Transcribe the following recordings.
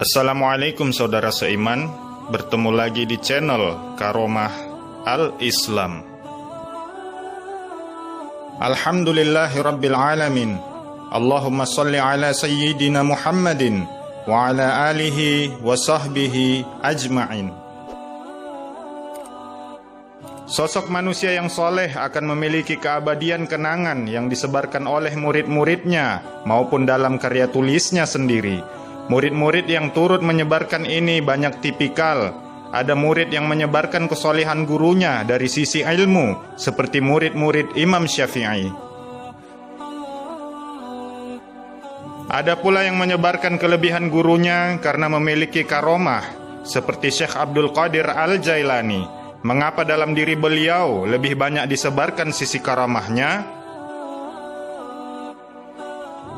Assalamualaikum saudara seiman, bertemu lagi di channel Karomah Al-Islam. Alhamdulillahi Rabbil Alamin. Allahumma salli ala Sayyidina Muhammadin wa ala alihi wa sahbihi ajma'in. Sosok manusia yang soleh akan memiliki keabadian kenangan yang disebarkan oleh murid-muridnya maupun dalam karya tulisnya sendiri. Murid-murid yang turut menyebarkan ini banyak tipikal. Ada murid yang menyebarkan kesolehan gurunya dari sisi ilmu, seperti murid-murid Imam Syafi'i. Ada pula yang menyebarkan kelebihan gurunya karena memiliki karomah, seperti Syekh Abdul Qadir Al-Jailani. Mengapa dalam diri beliau lebih banyak disebarkan sisi karamahnya?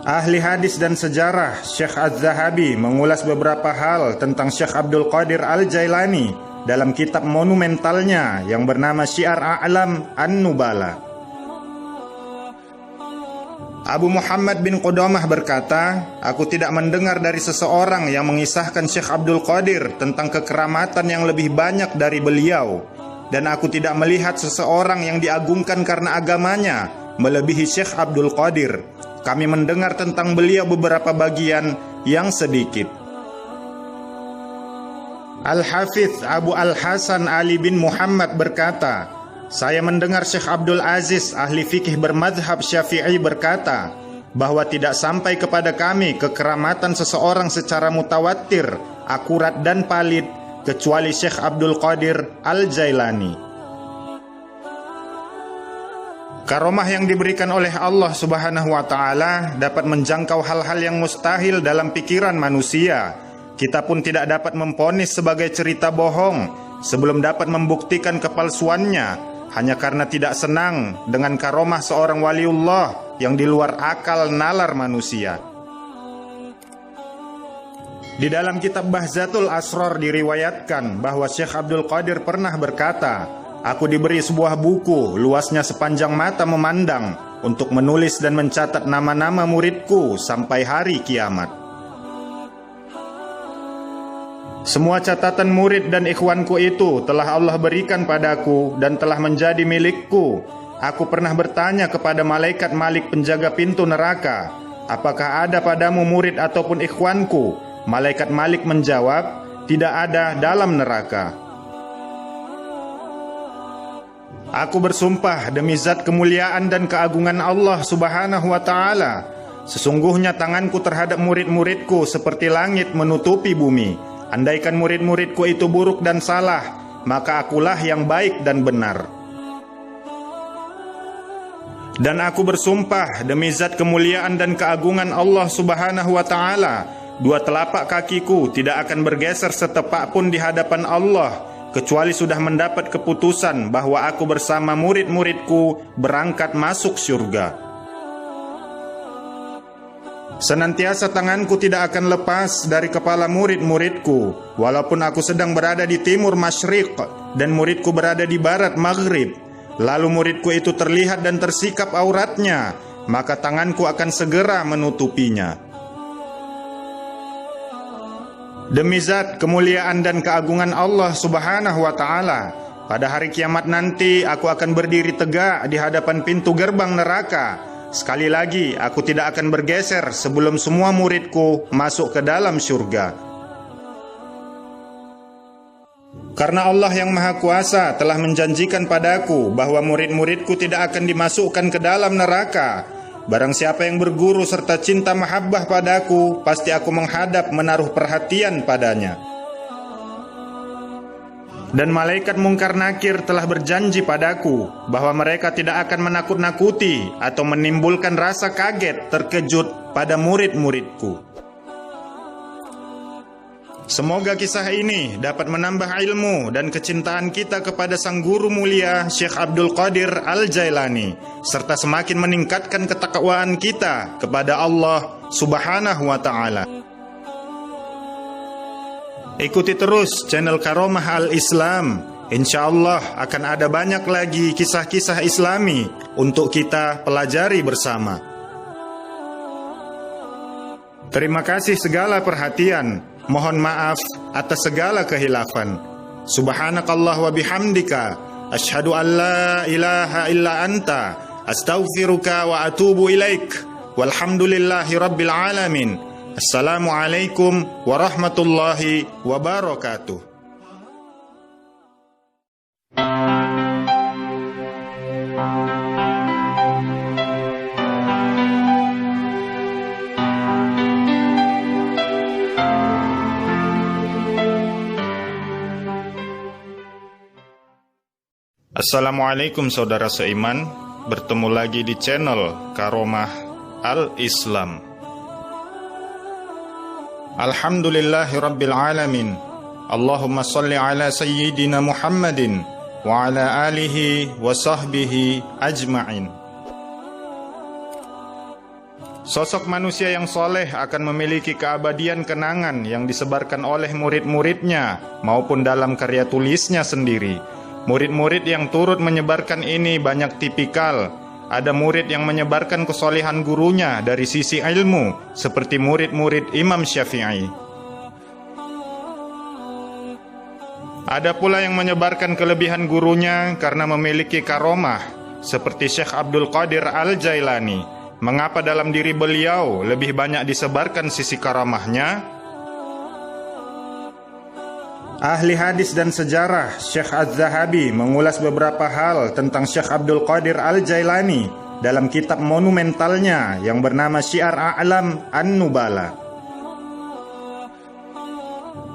Ahli hadis dan sejarah Syekh Az-Zahabi mengulas beberapa hal tentang Syekh Abdul Qadir Al-Jailani dalam kitab monumentalnya yang bernama Syiar A'lam An-Nubala. Abu Muhammad bin Qudamah berkata, "Aku tidak mendengar dari seseorang yang mengisahkan Syekh Abdul Qadir tentang kekeramatan yang lebih banyak dari beliau, dan aku tidak melihat seseorang yang diagungkan karena agamanya melebihi Syekh Abdul Qadir. Kami mendengar tentang beliau beberapa bagian yang sedikit." Al-Hafidz Abu Al-Hasan Ali bin Muhammad berkata, "Saya mendengar Syekh Abdul Aziz, ahli fikih bermadhab Syafi'i berkata, bahwa tidak sampai kepada kami kekeramatan seseorang secara mutawatir, akurat dan valid, kecuali Syekh Abdul Qadir Al-Jailani." Karomah yang diberikan oleh Allah Subhanahu wa Ta'ala dapat menjangkau hal-hal yang mustahil dalam pikiran manusia. Kita pun tidak dapat memponis sebagai cerita bohong sebelum dapat membuktikan kepalsuannya, hanya karena tidak senang dengan karomah seorang waliullah yang di luar akal nalar manusia. Di dalam kitab Bahzatul Asrar diriwayatkan bahwa Syekh Abdul Qadir pernah berkata, "Aku diberi sebuah buku luasnya sepanjang mata memandang untuk menulis dan mencatat nama-nama muridku sampai hari kiamat. Semua catatan murid dan ikhwanku itu telah Allah berikan padaku dan telah menjadi milikku. Aku pernah bertanya kepada malaikat Malik penjaga pintu neraka, 'Apakah ada padamu murid ataupun ikhwanku?' Malaikat Malik menjawab, 'Tidak ada dalam neraka.' Aku bersumpah demi zat kemuliaan dan keagungan Allah Subhanahu wa Ta'ala, sesungguhnya tanganku terhadap murid-muridku seperti langit menutupi bumi. Andaikan murid-muridku itu buruk dan salah, maka akulah yang baik dan benar. Dan aku bersumpah demi zat kemuliaan dan keagungan Allah Subhanahu wa Ta'ala, dua telapak kakiku tidak akan bergeser setepak pun di hadapan Allah, kecuali sudah mendapat keputusan bahwa aku bersama murid-muridku berangkat masuk surga. Senantiasa tanganku tidak akan lepas dari kepala murid-muridku, walaupun aku sedang berada di timur masyriq dan muridku berada di barat maghrib. Lalu muridku itu terlihat dan tersikap auratnya, maka tanganku akan segera menutupinya. Demi zat kemuliaan dan keagungan Allah Subhanahu wa Ta'ala, pada hari kiamat nanti aku akan berdiri tegak di hadapan pintu gerbang neraka. Sekali lagi aku tidak akan bergeser sebelum semua muridku masuk ke dalam surga. Karena Allah yang Maha Kuasa telah menjanjikan padaku bahwa murid-muridku tidak akan dimasukkan ke dalam neraka. Barang siapa yang berguru serta cinta mahabbah padaku, pasti aku menghadap menaruh perhatian padanya. Dan malaikat Mungkar Nakir telah berjanji padaku bahwa mereka tidak akan menakut-nakuti atau menimbulkan rasa kaget terkejut pada murid-muridku. Semoga kisah ini dapat menambah ilmu dan kecintaan kita kepada sang guru mulia Syekh Abdul Qadir Al-Jailani, serta semakin meningkatkan ketakwaan kita kepada Allah Subhanahu wa Ta'ala. Ikuti terus channel Karomah Al-Islam. Insya Allah akan ada banyak lagi kisah-kisah Islami untuk kita pelajari bersama. Terima kasih segala perhatian. Mohon maaf atas segala kehilafan. Subhanakallah wa bihamdika, asyhadu an la ilaha illa anta, astaghfiruka wa atubu ilaik. Walhamdulillahi rabbil alamin. Assalamualaikum warahmatullahi wabarakatuh. Assalamualaikum saudara seiman, bertemu lagi di channel Karomah Al-Islam. Alhamdulillahi Rabbil Alamin. Allahumma salli ala Sayyidina Muhammadin wa ala alihi wa sahbihi ajma'in. Sosok manusia yang soleh akan memiliki keabadian kenangan yang disebarkan oleh murid-muridnya maupun dalam karya tulisnya sendiri. Murid-murid yang turut menyebarkan ini banyak tipikal. Ada murid yang menyebarkan kesolehan gurunya dari sisi ilmu, seperti murid-murid Imam Syafi'i. Ada pula yang menyebarkan kelebihan gurunya karena memiliki karomah, seperti Syekh Abdul Qadir Al-Jailani. Mengapa dalam diri beliau lebih banyak disebarkan sisi karamahnya? Ahli hadis dan sejarah Syekh Az-Zahabi mengulas beberapa hal tentang Syekh Abdul Qadir Al-Jailani dalam kitab monumentalnya yang bernama Syiar A'lam An-Nubala.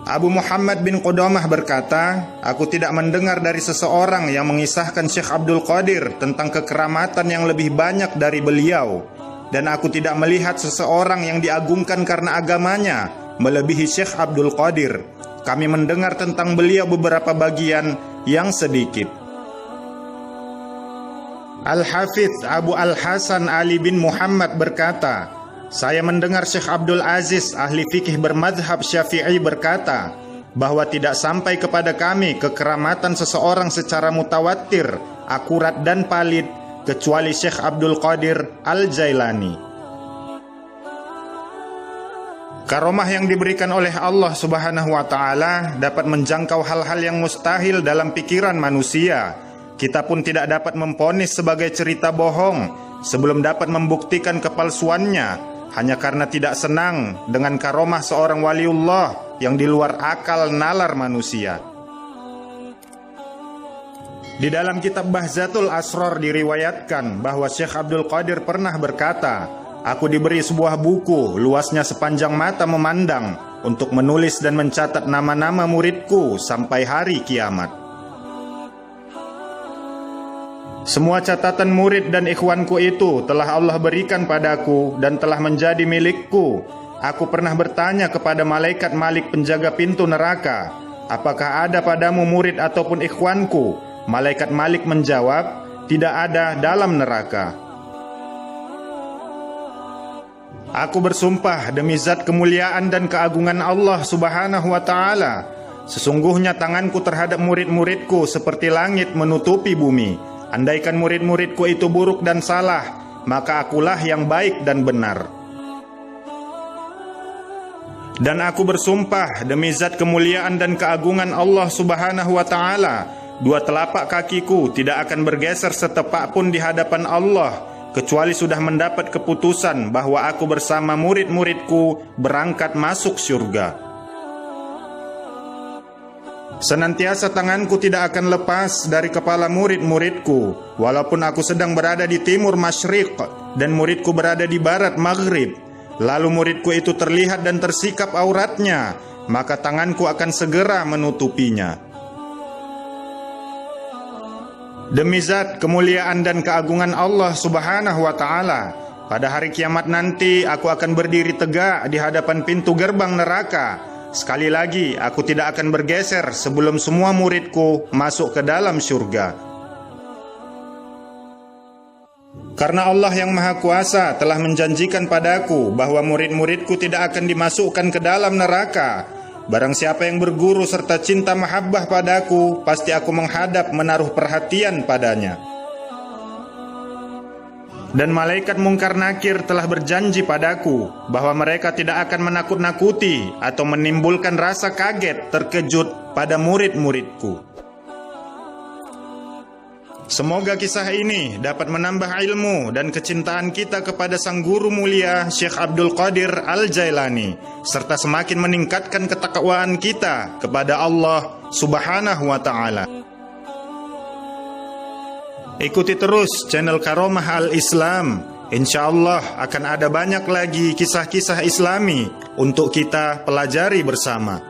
Abu Muhammad bin Qudamah berkata, aku tidak mendengar dari seseorang yang mengisahkan Syekh Abdul Qadir tentang kekeramatan yang lebih banyak dari beliau, dan aku tidak melihat seseorang yang diagungkan karena agamanya melebihi Syekh Abdul Qadir. Kami mendengar tentang beliau beberapa bagian yang sedikit. Al-Hafidz Abu Al-Hasan Ali bin Muhammad berkata, saya mendengar Syekh Abdul Aziz ahli fikih bermadhab Syafi'i berkata, bahwa tidak sampai kepada kami kekeramatan seseorang secara mutawatir, akurat dan valid kecuali Syekh Abdul Qadir Al-Jailani. Karomah yang diberikan oleh Allah Subhanahu wa Ta'ala dapat menjangkau hal-hal yang mustahil dalam pikiran manusia. Kita pun tidak dapat memponis sebagai cerita bohong sebelum dapat membuktikan kepalsuannya, hanya karena tidak senang dengan karomah seorang waliullah yang di luar akal nalar manusia. Di dalam kitab Bahzatul Asrar diriwayatkan bahwa Syekh Abdul Qadir pernah berkata, aku diberi sebuah buku luasnya sepanjang mata memandang untuk menulis dan mencatat nama-nama muridku sampai hari kiamat. Semua catatan murid dan ikhwanku itu telah Allah berikan padaku dan telah menjadi milikku. Aku pernah bertanya kepada malaikat Malik penjaga pintu neraka, apakah ada padamu murid ataupun ikhwanku? Malaikat Malik menjawab, tidak ada dalam neraka. Aku bersumpah demi zat kemuliaan dan keagungan Allah Subhanahu wa Ta'ala, sesungguhnya tanganku terhadap murid-muridku seperti langit menutupi bumi. Andaikan murid-muridku itu buruk dan salah, maka akulah yang baik dan benar. Dan aku bersumpah demi zat kemuliaan dan keagungan Allah Subhanahu wa Ta'ala, dua telapak kakiku tidak akan bergeser setepak pun di hadapan Allah, kecuali sudah mendapat keputusan bahwa aku bersama murid-muridku berangkat masuk surga. Senantiasa tanganku tidak akan lepas dari kepala murid-muridku, walaupun aku sedang berada di timur masyriq dan muridku berada di barat maghrib. Lalu muridku itu terlihat dan tersikap auratnya, maka tanganku akan segera menutupinya. Demi zat kemuliaan dan keagungan Allah Subhanahu wa Ta'ala, pada hari kiamat nanti aku akan berdiri tegak di hadapan pintu gerbang neraka. Sekali lagi aku tidak akan bergeser sebelum semua muridku masuk ke dalam surga. Karena Allah yang Maha Kuasa telah menjanjikan padaku bahwa murid-muridku tidak akan dimasukkan ke dalam neraka. Barang siapa yang berguru serta cinta mahabbah padaku, pasti aku menghadap menaruh perhatian padanya. Dan malaikat Mungkar Nakir telah berjanji padaku bahwa mereka tidak akan menakut-nakuti atau menimbulkan rasa kaget terkejut pada murid-muridku. Semoga kisah ini dapat menambah ilmu dan kecintaan kita kepada sang guru mulia Syekh Abdul Qadir Al-Jailani, serta semakin meningkatkan ketakwaan kita kepada Allah Subhanahu wa Ta'ala. Ikuti terus channel Karomah Al-Islam. Insya Allah akan ada banyak lagi kisah-kisah Islami untuk kita pelajari bersama.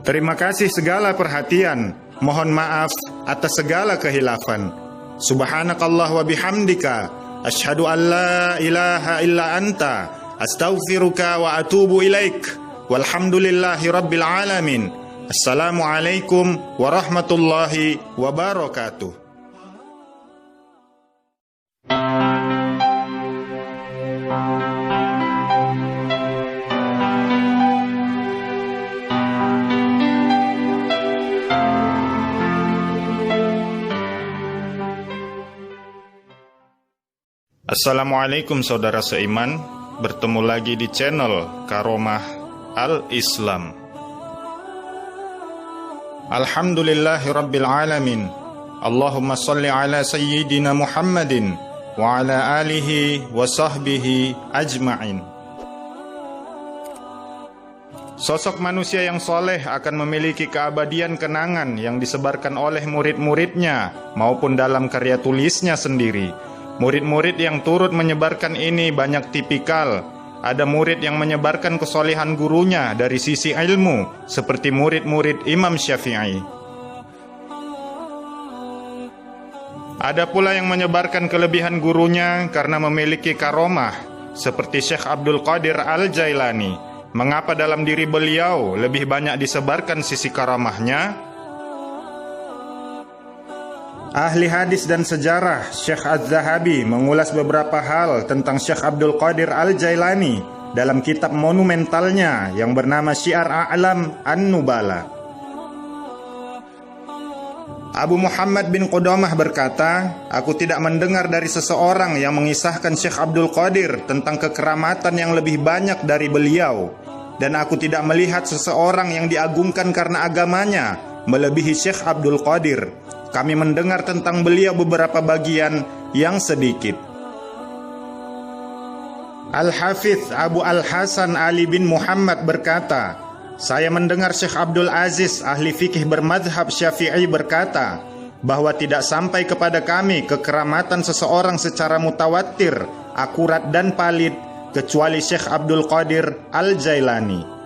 Terima kasih segala perhatian. Mohon maaf atas segala kehilafan. Subhanakallah wa bihamdika, asyhadu an la ilaha illa anta, astaghfiruka wa atubu ilaik. Walhamdulillahi rabbil alamin. Assalamualaikum warahmatullahi wabarakatuh. Assalamualaikum saudara seiman, bertemu lagi di channel Karomah Al-Islam. Alhamdulillahi Rabbil Alamin. Allahumma salli ala Sayyidina Muhammadin wa ala alihi wa sahbihi ajma'in. Sosok manusia yang soleh akan memiliki keabadian kenangan yang disebarkan oleh murid-muridnya maupun dalam karya tulisnya sendiri. Murid-murid yang turut menyebarkan ini banyak tipikal. Ada murid yang menyebarkan kesolehan gurunya dari sisi ilmu, seperti murid-murid Imam Syafi'i. Ada pula yang menyebarkan kelebihan gurunya karena memiliki karomah, seperti Syekh Abdul Qadir Al-Jailani. Mengapa dalam diri beliau lebih banyak disebarkan sisi karamahnya? Ahli hadis dan sejarah Syekh Az-Zahabi mengulas beberapa hal tentang Syekh Abdul Qadir Al-Jailani dalam kitab monumentalnya yang bernama Syiar A'lam An-Nubala. Abu Muhammad bin Qudamah berkata, aku tidak mendengar dari seseorang yang mengisahkan Syekh Abdul Qadir tentang kekeramatan yang lebih banyak dari beliau, dan aku tidak melihat seseorang yang diagungkan karena agamanya melebihi Syekh Abdul Qadir. Kami mendengar tentang beliau beberapa bagian yang sedikit. Al-Hafidz Abu Al-Hasan Ali bin Muhammad berkata, saya mendengar Syekh Abdul Aziz ahli fikih bermadhab Syafi'i berkata, bahwa tidak sampai kepada kami kekeramatan seseorang secara mutawatir, akurat dan valid, kecuali Syekh Abdul Qadir Al-Jailani.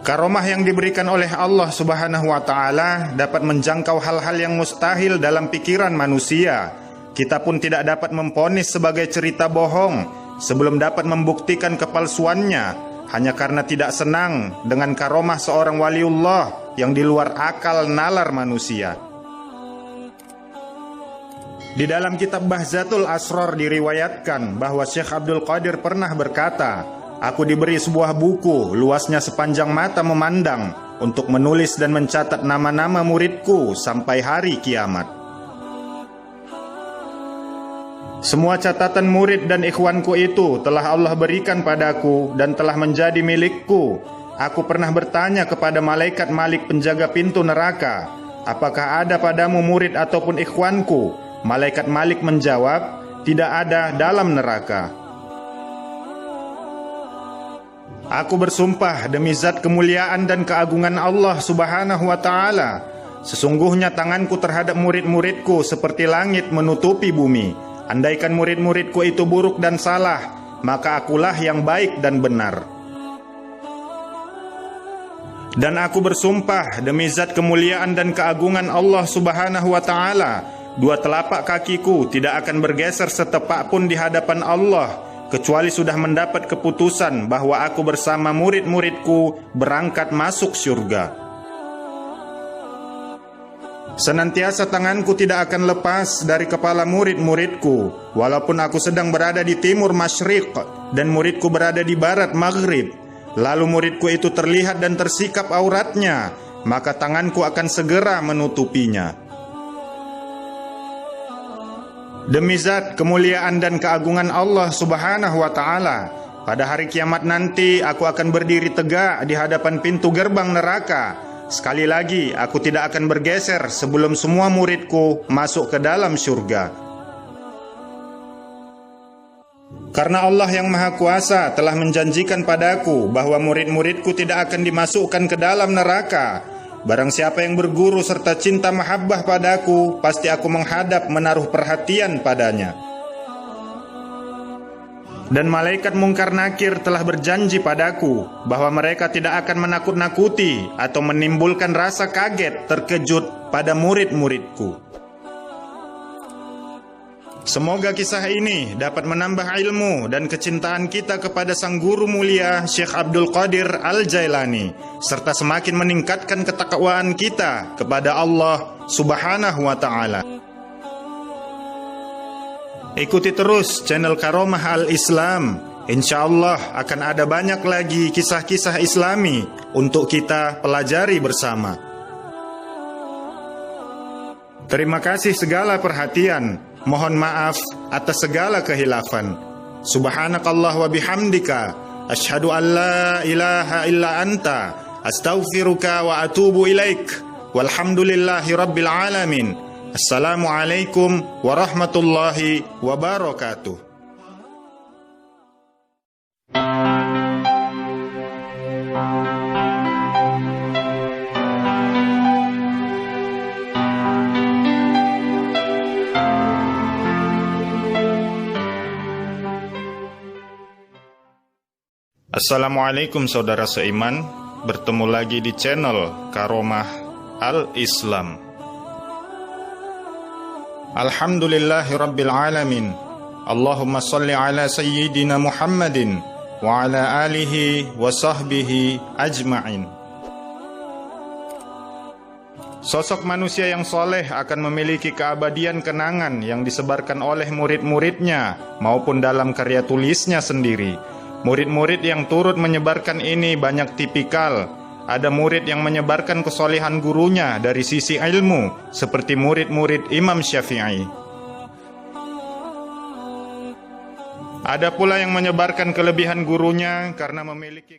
Karomah yang diberikan oleh Allah Subhanahu wa Ta'ala dapat menjangkau hal-hal yang mustahil dalam pikiran manusia. Kita pun tidak dapat memponis sebagai cerita bohong sebelum dapat membuktikan kepalsuannya, hanya karena tidak senang dengan karomah seorang waliullah yang di luar akal nalar manusia. Di dalam kitab Bahzatul Asrar diriwayatkan bahwa Syekh Abdul Qadir pernah berkata, aku diberi sebuah buku luasnya sepanjang mata memandang untuk menulis dan mencatat nama-nama muridku sampai hari kiamat. Semua catatan murid dan ikhwanku itu telah Allah berikan padaku dan telah menjadi milikku. Aku pernah bertanya kepada malaikat Malik penjaga pintu neraka, apakah ada padamu murid ataupun ikhwanku? Malaikat Malik menjawab, tidak ada dalam neraka. Aku bersumpah demi zat kemuliaan dan keagungan Allah Subhanahu wa Ta'ala, sesungguhnya tanganku terhadap murid-muridku seperti langit menutupi bumi. Andaikan murid-muridku itu buruk dan salah, maka akulah yang baik dan benar. Dan aku bersumpah demi zat kemuliaan dan keagungan Allah Subhanahu wa Ta'ala, dua telapak kakiku tidak akan bergeser setepak pun di hadapan Allah, kecuali sudah mendapat keputusan bahwa aku bersama murid-muridku berangkat masuk surga. Senantiasa tanganku tidak akan lepas dari kepala murid-muridku, walaupun aku sedang berada di timur masyriq dan muridku berada di barat maghrib. Lalu muridku itu terlihat dan tersikap auratnya, maka tanganku akan segera menutupinya. Demi zat kemuliaan dan keagungan Allah Subhanahu wa Ta'ala, pada hari kiamat nanti aku akan berdiri tegak di hadapan pintu gerbang neraka. Sekali lagi aku tidak akan bergeser sebelum semua muridku masuk ke dalam surga. Karena Allah yang Maha Kuasa telah menjanjikan padaku bahwa murid-muridku tidak akan dimasukkan ke dalam neraka. Barang siapa yang berguru serta cinta mahabbah padaku, pasti aku menghadap menaruh perhatian padanya. Dan malaikat mungkar nakir telah berjanji padaku bahwa mereka tidak akan menakut-nakuti atau menimbulkan rasa kaget terkejut pada murid-muridku. Semoga kisah ini dapat menambah ilmu dan kecintaan kita kepada sang guru mulia Syekh Abdul Qadir Al-Jailani, serta semakin meningkatkan ketakwaan kita kepada Allah Subhanahu wa Ta'ala. Ikuti terus channel Karomah Al-Islam. Insya Allah akan ada banyak lagi kisah-kisah Islami untuk kita pelajari bersama. Terima kasih segala perhatian. Mohon maaf atas segala kehilafan. Subhanakallah wa bihamdika, asyhadu an la ilaha illa anta, astaghfiruka wa atubu ilaik. Walhamdulillahi rabbil alamin. Assalamualaikum warahmatullahi wabarakatuh. Assalamualaikum saudara seiman, bertemu lagi di channel Karomah Al-Islam. Alhamdulillahi Rabbil Alamin. Allahumma salli ala Sayyidina Muhammadin wa ala alihi wa sahbihi ajma'in. Sosok manusia yang soleh akan memiliki keabadian kenangan yang disebarkan oleh murid-muridnya maupun dalam karya tulisnya sendiri. Murid-murid yang turut menyebarkan ini banyak tipikal. Ada murid yang menyebarkan kesolehan gurunya dari sisi ilmu, seperti murid-murid Imam Syafi'i. Ada pula yang menyebarkan kelebihan gurunya karena memiliki